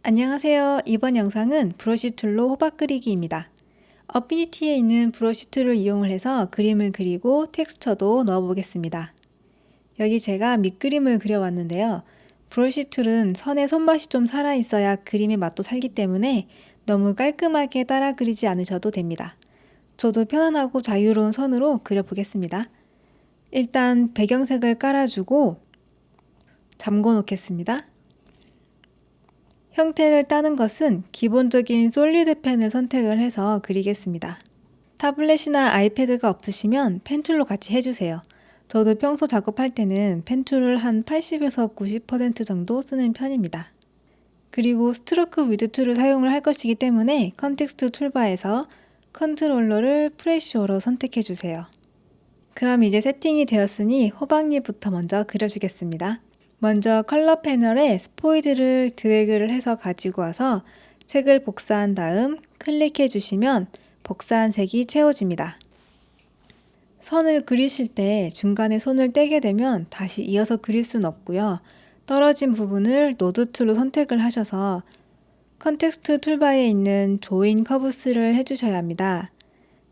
안녕하세요. 이번 영상은 브러쉬 툴로 호박 그리기입니다. 어피니티에 있는 브러쉬 툴을 이용을 해서 그림을 그리고 텍스처도 넣어 보겠습니다. 여기 제가 밑그림을 그려왔는데요. 브러쉬 툴은 선에 손맛이 좀 살아있어야 그림의 맛도 살기 때문에 너무 깔끔하게 따라 그리지 않으셔도 됩니다. 저도 편안하고 자유로운 선으로 그려보겠습니다. 일단 배경색을 깔아주고 잠궈 놓겠습니다. 형태를 따는 것은 기본적인 솔리드 펜을 선택을 해서 그리겠습니다. 타블렛이나 아이패드가 없으시면 펜툴로 같이 해주세요. 저도 평소 작업할 때는 펜툴을 한 80에서 90% 정도 쓰는 편입니다. 그리고 스트로크 위드 툴을 사용을 할 것이기 때문에 컨텍스트 툴바에서 컨트롤러를 프레쉬어로 선택해주세요. 그럼 이제 세팅이 되었으니 호박잎부터 먼저 그려주겠습니다. 먼저 컬러 패널에 스포이드를 드래그를 해서 가지고 와서 색을 복사한 다음 클릭해 주시면 복사한 색이 채워집니다. 선을 그리실 때 중간에 손을 떼게 되면 다시 이어서 그릴 수는 없고요. 떨어진 부분을 노드 툴로 선택을 하셔서 컨텍스트 툴바에 있는 조인 커브스를 해주셔야 합니다.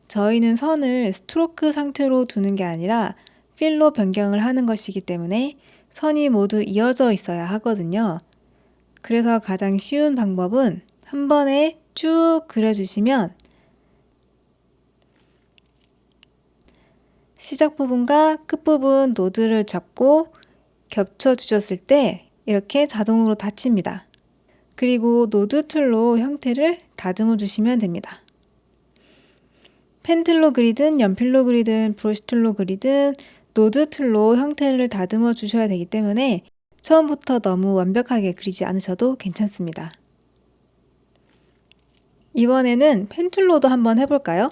저희는 선을 스트로크 상태로 두는 게 아니라 필로 변경을 하는 것이기 때문에 선이 모두 이어져 있어야 하거든요. 그래서 가장 쉬운 방법은 한 번에 쭉 그려주시면 시작 부분과 끝부분 노드를 잡고 겹쳐 주셨을 때 이렇게 자동으로 닫힙니다. 그리고 노드 툴로 형태를 다듬어 주시면 됩니다. 펜툴로 그리든 연필로 그리든 브러쉬 툴로 그리든 노드 툴로 형태를 다듬어 주셔야 되기 때문에 처음부터 너무 완벽하게 그리지 않으셔도 괜찮습니다. 이번에는 펜툴로도 한번 해볼까요?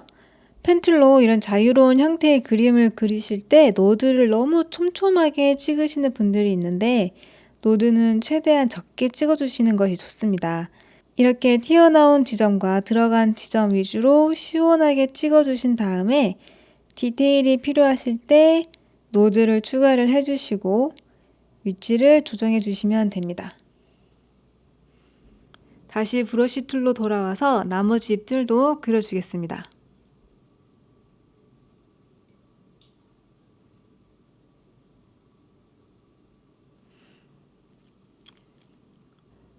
펜툴로 이런 자유로운 형태의 그림을 그리실 때 노드를 너무 촘촘하게 찍으시는 분들이 있는데 노드는 최대한 적게 찍어주시는 것이 좋습니다. 이렇게 튀어나온 지점과 들어간 지점 위주로 시원하게 찍어주신 다음에 디테일이 필요하실 때 노드를 추가를 해주시고 위치를 조정해 주시면 됩니다. 다시 브러쉬 툴로 돌아와서 나머지 잎들도 그려주겠습니다.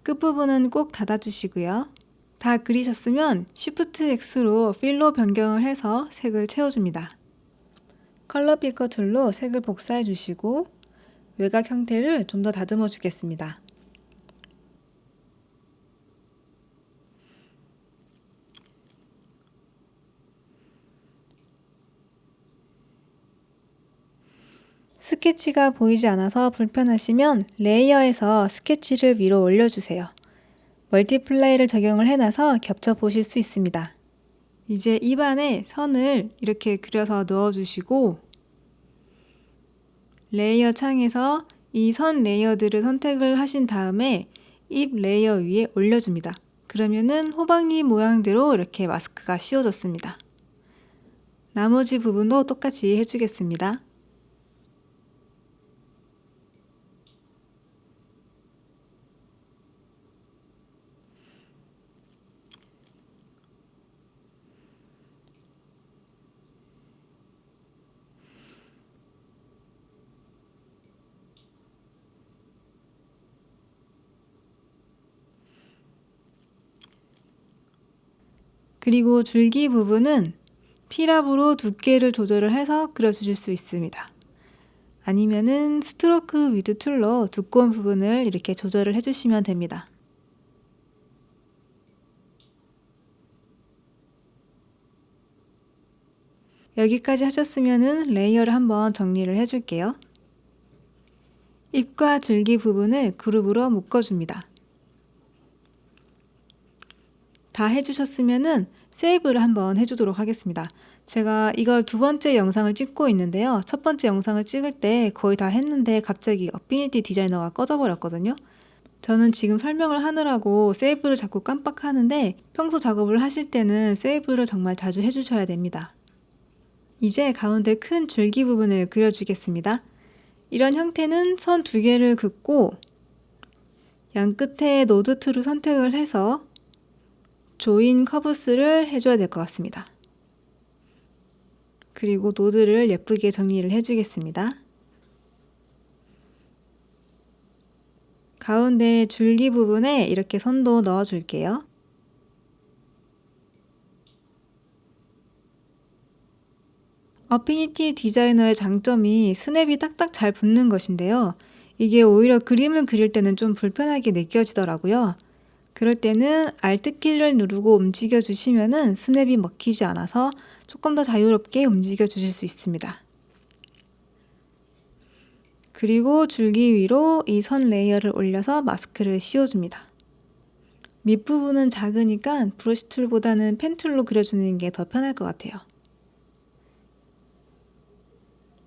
끝부분은 꼭 닫아주시고요. 다 그리셨으면 Shift X로 필로 변경을 해서 색을 채워줍니다. 컬러 피커 툴로 색을 복사해 주시고 외곽 형태를 좀 더 다듬어 주겠습니다. 스케치가 보이지 않아서 불편하시면 레이어에서 스케치를 위로 올려주세요. 멀티플라이를 적용을 해놔서 겹쳐 보실 수 있습니다. 이제 입안에 선을 이렇게 그려서 넣어주시고 레이어 창에서 이 선 레이어들을 선택을 하신 다음에 입 레이어 위에 올려줍니다. 그러면은 호박잎 모양대로 이렇게 마스크가 씌워졌습니다. 나머지 부분도 똑같이 해주겠습니다. 그리고 줄기 부분은 필압으로 두께를 조절을 해서 그려주실 수 있습니다. 아니면은 스트로크 위드 툴로 두꺼운 부분을 이렇게 조절을 해주시면 됩니다. 여기까지 하셨으면은 레이어를 한번 정리를 해줄게요. 잎과 줄기 부분을 그룹으로 묶어줍니다. 다 해주셨으면은 세이브를 한번 해주도록 하겠습니다. 제가 이걸 두 번째 영상을 찍고 있는데요. 첫 번째 영상을 찍을 때 거의 다 했는데 갑자기 어피니티 디자이너가 꺼져버렸거든요. 저는 지금 설명을 하느라고 세이브를 자꾸 깜빡하는데 평소 작업을 하실 때는 세이브를 정말 자주 해주셔야 됩니다. 이제 가운데 큰 줄기 부분을 그려주겠습니다. 이런 형태는 선 두 개를 긋고 양 끝에 노드 툴을 선택을 해서 조인 커브스를 해줘야 될 것 같습니다. 그리고 노드를 예쁘게 정리를 해주겠습니다. 가운데 줄기 부분에 이렇게 선도 넣어줄게요. 어피니티 디자이너의 장점이 스냅이 딱딱 잘 붙는 것인데요. 이게 오히려 그림을 그릴 때는 좀 불편하게 느껴지더라고요. 그럴 때는 Alt 키를 누르고 움직여 주시면은 스냅이 먹히지 않아서 조금 더 자유롭게 움직여 주실 수 있습니다. 그리고 줄기 위로 이 선 레이어를 올려서 마스크를 씌워줍니다. 밑부분은 작으니까 브러쉬 툴보다는 펜 툴로 그려주는 게 더 편할 것 같아요.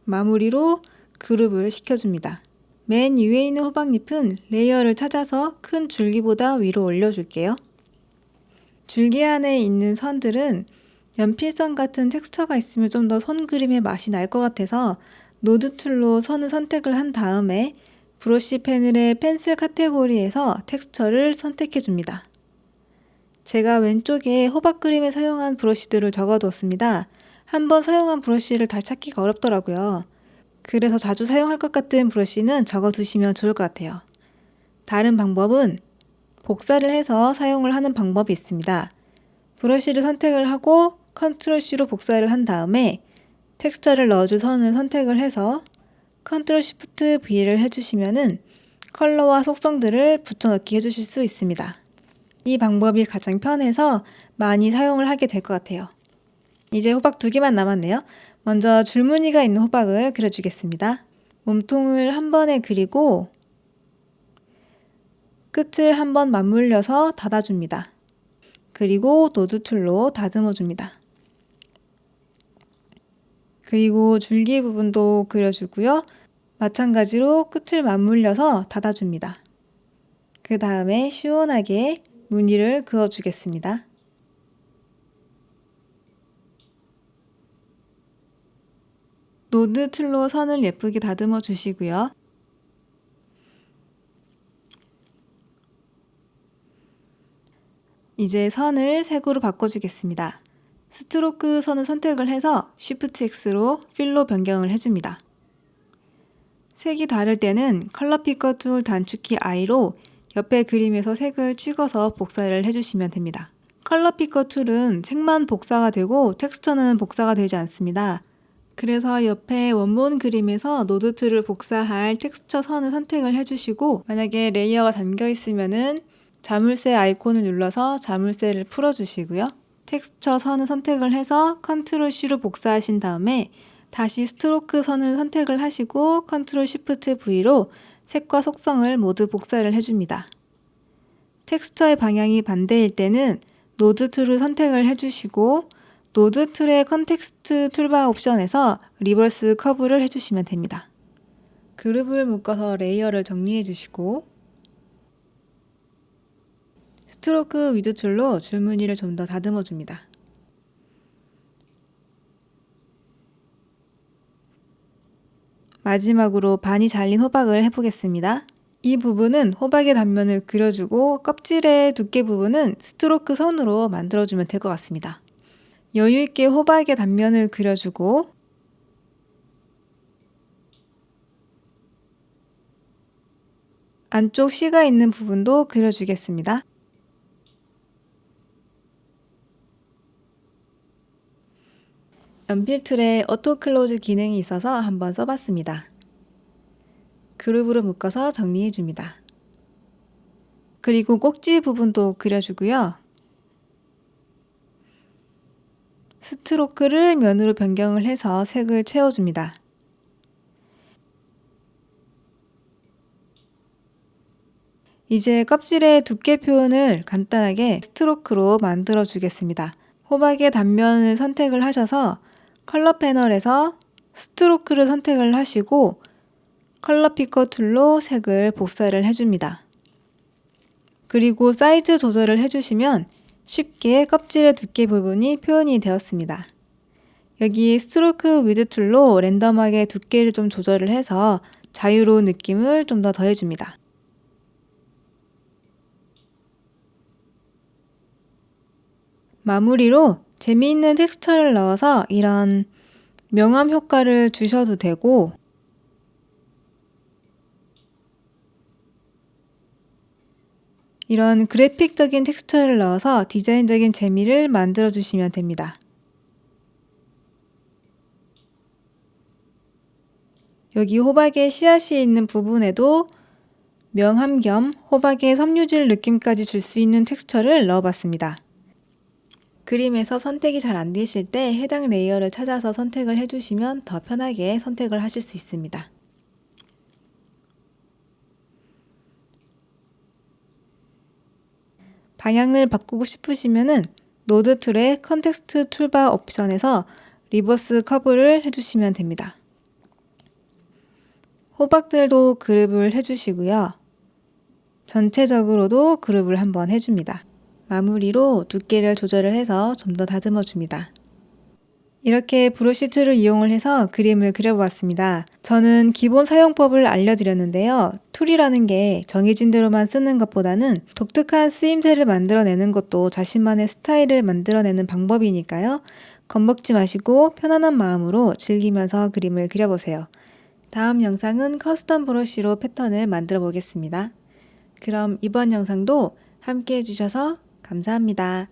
마무리로 그룹을 시켜줍니다. 맨 위에 있는 호박잎은 레이어를 찾아서 큰 줄기보다 위로 올려줄게요. 줄기 안에 있는 선들은 연필선 같은 텍스처가 있으면 좀 더 손 그림의 맛이 날 것 같아서 노드 툴로 선을 선택을 한 다음에 브러쉬 패널의 펜슬 카테고리에서 텍스처를 선택해 줍니다. 제가 왼쪽에 호박 그림에 사용한 브러쉬들을 적어뒀습니다. 한번 사용한 브러쉬를 다시 찾기가 어렵더라고요. 그래서 자주 사용할 것 같은 브러쉬는 적어두시면 좋을 것 같아요. 다른 방법은 복사를 해서 사용을 하는 방법이 있습니다. 브러쉬를 선택을 하고 Ctrl C로 복사를 한 다음에 텍스처를 넣어줄 선을 선택을 해서 Ctrl Shift V를 해주시면은 컬러와 속성들을 붙여넣기 해주실 수 있습니다. 이 방법이 가장 편해서 많이 사용을 하게 될 것 같아요. 이제 호박 2개만 남았네요. 먼저 줄무늬가 있는 호박을 그려주겠습니다. 몸통을 한 번에 그리고 끝을 한 번 맞물려서 닫아줍니다. 그리고 노드 툴로 다듬어 줍니다. 그리고 줄기 부분도 그려주고요. 마찬가지로 끝을 맞물려서 닫아줍니다. 그 다음에 시원하게 무늬를 그어주겠습니다. 노드 툴로 선을 예쁘게 다듬어 주시고요. 이제 선을 색으로 바꿔주겠습니다. 스트로크 선을 선택을 해서 Shift X로 필로 변경을 해줍니다. 색이 다를 때는 컬러 피커 툴 단축키 I로 옆에 그림에서 색을 찍어서 복사를 해주시면 됩니다. 컬러 피커 툴은 색만 복사가 되고 텍스처는 복사가 되지 않습니다. 그래서 옆에 원본 그림에서 노드 툴을 복사할 텍스처 선을 선택을 해주시고 만약에 레이어가 잠겨 있으면은 자물쇠 아이콘을 눌러서 자물쇠를 풀어주시고요. 텍스처 선을 선택을 해서 Ctrl C로 복사하신 다음에 다시 스트로크 선을 선택을 하시고 Ctrl Shift V로 색과 속성을 모두 복사를 해줍니다. 텍스처의 방향이 반대일 때는 노드 툴을 선택을 해주시고 노드 툴의 컨텍스트 툴바 옵션에서 리버스 커브를 해주시면 됩니다. 그룹을 묶어서 레이어를 정리해 주시고 스트로크 위드 툴로 줄무늬를 좀 더 다듬어 줍니다. 마지막으로 반이 잘린 호박을 해보겠습니다. 이 부분은 호박의 단면을 그려주고 껍질의 두께 부분은 스트로크 선으로 만들어주면 될 것 같습니다. 여유있게 호박의 단면을 그려주고 안쪽 C가 있는 부분도 그려주겠습니다. 연필 툴에 오토 클로즈 기능이 있어서 한번 써봤습니다. 그룹으로 묶어서 정리해 줍니다. 그리고 꼭지 부분도 그려주고요. 스트로크를 면으로 변경을 해서 색을 채워줍니다. 이제 껍질의 두께 표현을 간단하게 스트로크로 만들어 주겠습니다. 호박의 단면을 선택을 하셔서 컬러 패널에서 스트로크를 선택을 하시고 컬러 피커 툴로 색을 복사를 해줍니다. 그리고 사이즈 조절을 해주시면 쉽게 껍질의 두께 부분이 표현이 되었습니다. 여기 스트로크 위드 툴로 랜덤하게 두께를 좀 조절을 해서 자유로운 느낌을 좀 더 더해줍니다. 마무리로 재미있는 텍스처를 넣어서 이런 명암 효과를 주셔도 되고, 이런 그래픽적인 텍스처를 넣어서 디자인적인 재미를 만들어 주시면 됩니다. 여기 호박의 씨앗이 있는 부분에도 명암 겸 호박의 섬유질 느낌까지 줄 수 있는 텍스처를 넣어봤습니다. 그림에서 선택이 잘 안 되실 때 해당 레이어를 찾아서 선택을 해주시면 더 편하게 선택을 하실 수 있습니다. 방향을 바꾸고 싶으시면은 노드 툴의 컨텍스트 툴바 옵션에서 리버스 커브를 해주시면 됩니다. 호박들도 그룹을 해주시고요. 전체적으로도 그룹을 한번 해줍니다. 마무리로 두께를 조절을 해서 좀 더 다듬어 줍니다. 이렇게 브러쉬 툴을 이용을 해서 그림을 그려보았습니다. 저는 기본 사용법을 알려드렸는데요. 툴이라는 게 정해진 대로만 쓰는 것보다는 독특한 쓰임새를 만들어내는 것도 자신만의 스타일을 만들어내는 방법이니까요. 겁먹지 마시고 편안한 마음으로 즐기면서 그림을 그려보세요. 다음 영상은 커스텀 브러쉬로 패턴을 만들어 보겠습니다. 그럼 이번 영상도 함께 해주셔서 감사합니다.